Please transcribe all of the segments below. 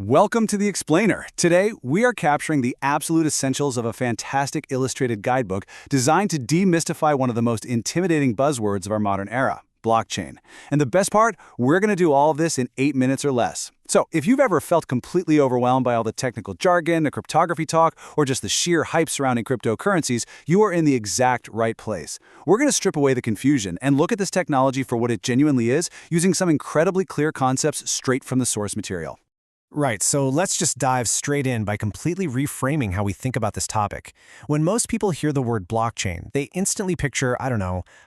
Welcome to The Explainer. Today, we are capturing the absolute essentials of a fantastic illustrated guidebook designed to demystify one of the most intimidating buzzwords of our modern era, blockchain. And the best part, we're going to do all of this in 8 minutes or less. So, if you've ever felt completely overwhelmed by all the technical jargon, the cryptography talk, or just the sheer hype surrounding cryptocurrencies, you are in the exact right place. We're going to strip away the confusion and look at this technology for what it genuinely is, using some incredibly clear concepts straight from the source material. Right, so let's just dive straight in by completely reframing how we think about this topic. When most people hear the word blockchain, they instantly picture,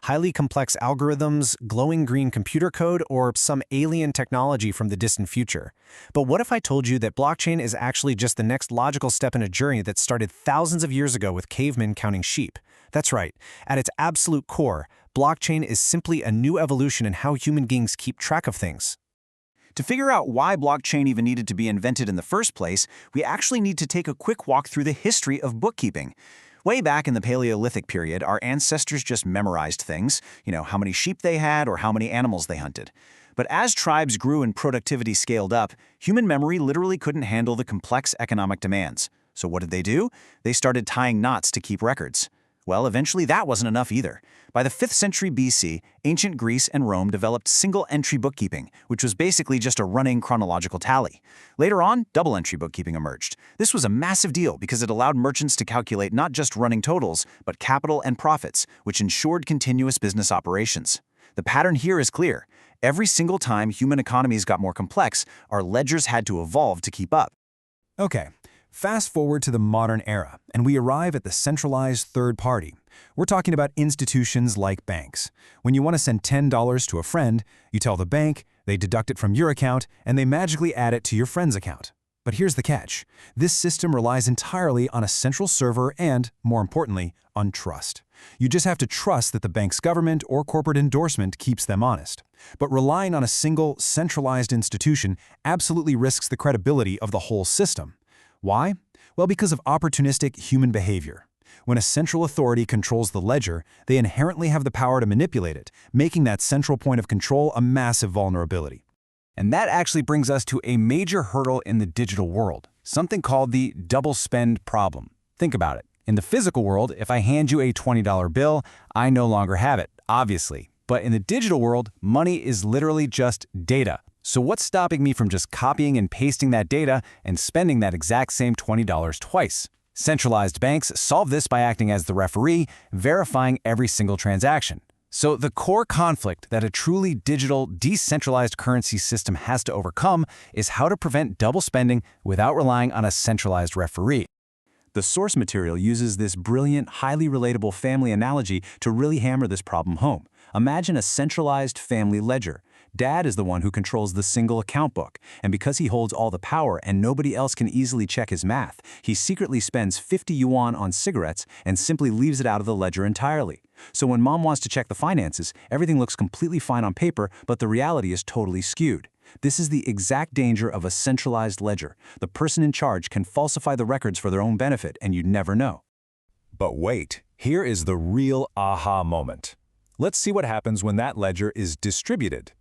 highly complex algorithms, glowing green computer code, or some alien technology from the distant future. But what if I told you that blockchain is actually just the next logical step in a journey that started thousands of years ago with cavemen counting sheep? That's right. At its absolute core, blockchain is simply a new evolution in how human beings keep track of things. To figure out why blockchain even needed to be invented in the first place, we actually need to take a quick walk through the history of bookkeeping. Way back in the Paleolithic period, our ancestors just memorized things, how many sheep they had or how many animals they hunted. But as tribes grew and productivity scaled up, human memory literally couldn't handle the complex economic demands. So what did they do? They started tying knots to keep records. Well, eventually that wasn't enough either. By the 5th century BC, ancient Greece and Rome developed single-entry bookkeeping, which was basically just a running chronological tally. Later on, double-entry bookkeeping emerged. This was a massive deal because it allowed merchants to calculate not just running totals, but capital and profits, which ensured continuous business operations. The pattern here is clear. Every single time human economies got more complex, our ledgers had to evolve to keep up. Okay. Fast forward to the modern era, and we arrive at the centralized third party. We're talking about institutions like banks. When you want to send $10 to a friend, you tell the bank, they deduct it from your account, and they magically add it to your friend's account. But here's the catch. This system relies entirely on a central server and, more importantly, on trust. You just have to trust that the bank's government or corporate endorsement keeps them honest. But relying on a single, centralized institution absolutely risks the credibility of the whole system. Why? Well, because of opportunistic human behavior. When a central authority controls the ledger, they inherently have the power to manipulate it, making that central point of control a massive vulnerability. And that actually brings us to a major hurdle in the digital world, something called the double spend problem. Think about it. In the physical world, if I hand you a $20 bill, I no longer have it, obviously. But in the digital world, money is literally just data. So what's stopping me from just copying and pasting that data and spending that exact same $20 twice? Centralized banks solve this by acting as the referee, verifying every single transaction. So the core conflict that a truly digital, decentralized currency system has to overcome is how to prevent double spending without relying on a centralized referee. The source material uses this brilliant, highly relatable family analogy to really hammer this problem home. Imagine a centralized family ledger. Dad is the one who controls the single account book, and because he holds all the power and nobody else can easily check his math, he secretly spends 50 yuan on cigarettes and simply leaves it out of the ledger entirely. So when mom wants to check the finances, everything looks completely fine on paper, but the reality is totally skewed. This is the exact danger of a centralized ledger. The person in charge can falsify the records for their own benefit, and you'd never know. But wait, here is the real aha moment. Let's see what happens when that ledger is distributed.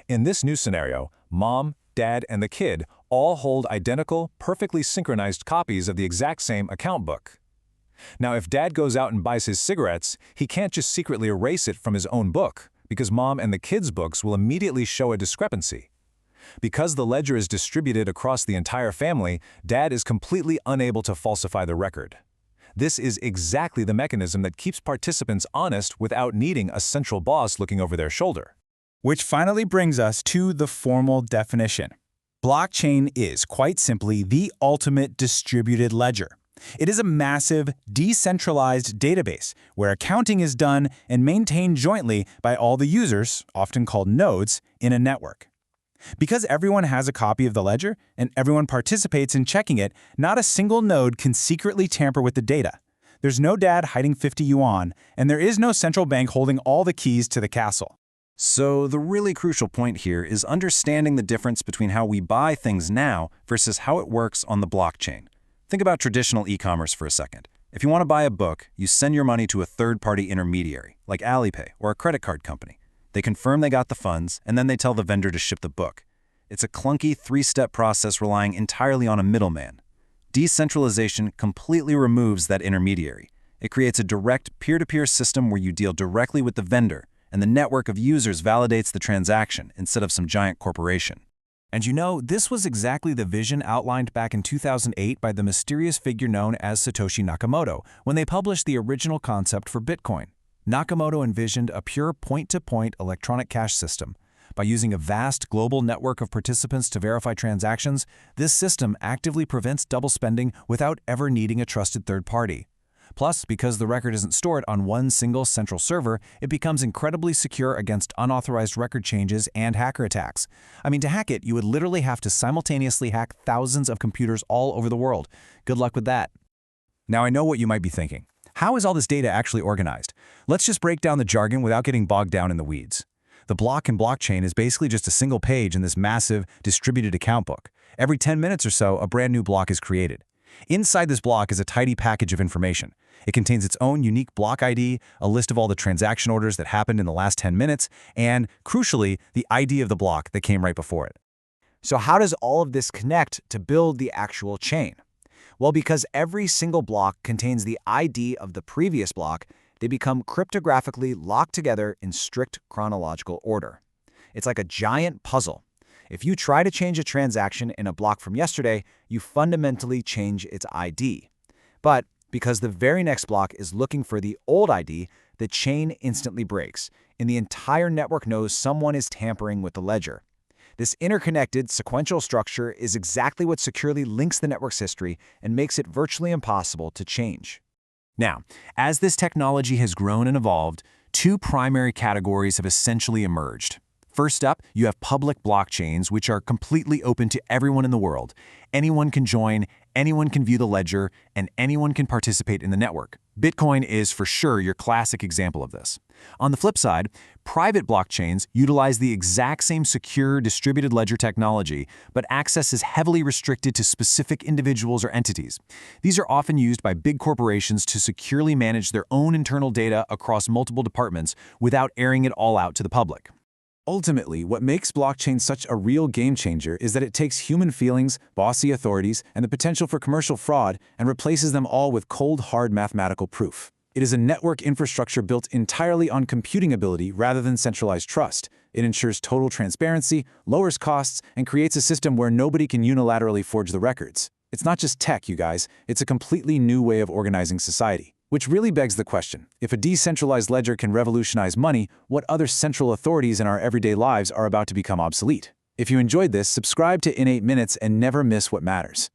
In this new scenario, mom, dad, and the kid all hold identical, perfectly synchronized copies of the exact same account book. Now, if dad goes out and buys his cigarettes, he can't just secretly erase it from his own book, because mom and the kid's books will immediately show a discrepancy. Because the ledger is distributed across the entire family, dad is completely unable to falsify the record. This is exactly the mechanism that keeps participants honest without needing a central boss looking over their shoulder. Which finally brings us to the formal definition. Blockchain is, quite simply, the ultimate distributed ledger. It is a massive, decentralized database where accounting is done and maintained jointly by all the users, often called nodes, in a network. Because everyone has a copy of the ledger and everyone participates in checking it, not a single node can secretly tamper with the data. There's no dad hiding 50 yuan, and there is no central bank holding all the keys to the castle. So the really crucial point here is understanding the difference between how we buy things now versus how it works on the blockchain. Think about traditional e-commerce for a second. If you want to buy a book, you send your money to a third-party intermediary, like Alipay or a credit card company. They confirm they got the funds, and then they tell the vendor to ship the book. It's a clunky three-step process relying entirely on a middleman. Decentralization completely removes that intermediary. It creates a direct peer-to-peer system where you deal directly with the vendor, and the network of users validates the transaction instead of some giant corporation. And you know, this was exactly the vision outlined back in 2008 by the mysterious figure known as Satoshi Nakamoto when they published the original concept for Bitcoin. Nakamoto envisioned a pure point-to-point electronic cash system. By using a vast global network of participants to verify transactions, this system actively prevents double spending without ever needing a trusted third party. Plus, because the record isn't stored on one single central server, it becomes incredibly secure against unauthorized record changes and hacker attacks. I mean, to hack it, you would literally have to simultaneously hack thousands of computers all over the world. Good luck with that. Now, I know what you might be thinking. How is all this data actually organized? Let's just break down the jargon without getting bogged down in the weeds. The block in blockchain is basically just a single page in this massive, distributed account book. Every 10 minutes or so, a brand new block is created. Inside this block is a tidy package of information. It contains its own unique block ID, a list of all the transaction orders that happened in the last 10 minutes, and, crucially, the ID of the block that came right before it. So how does all of this connect to build the actual chain? Well, because every single block contains the ID of the previous block, they become cryptographically locked together in strict chronological order. It's like a giant puzzle. If you try to change a transaction in a block from yesterday, you fundamentally change its ID. But because the very next block is looking for the old ID, the chain instantly breaks, and the entire network knows someone is tampering with the ledger. This interconnected, sequential structure is exactly what securely links the network's history and makes it virtually impossible to change. Now, as this technology has grown and evolved, two primary categories have essentially emerged. First up, you have public blockchains, which are completely open to everyone in the world. Anyone can join, anyone can view the ledger, and anyone can participate in the network. Bitcoin is for sure your classic example of this. On the flip side, private blockchains utilize the exact same secure distributed ledger technology, but access is heavily restricted to specific individuals or entities. These are often used by big corporations to securely manage their own internal data across multiple departments without airing it all out to the public. Ultimately, what makes blockchain such a real game changer is that it takes human feelings, bossy authorities, and the potential for commercial fraud and replaces them all with cold, hard mathematical proof. It is a network infrastructure built entirely on computing ability rather than centralized trust. It ensures total transparency, lowers costs, and creates a system where nobody can unilaterally forge the records. It's not just tech, you guys. It's a completely new way of organizing society. Which really begs the question, if a decentralized ledger can revolutionize money, what other central authorities in our everyday lives are about to become obsolete? If you enjoyed this, subscribe to In 8 Minutes and never miss what matters.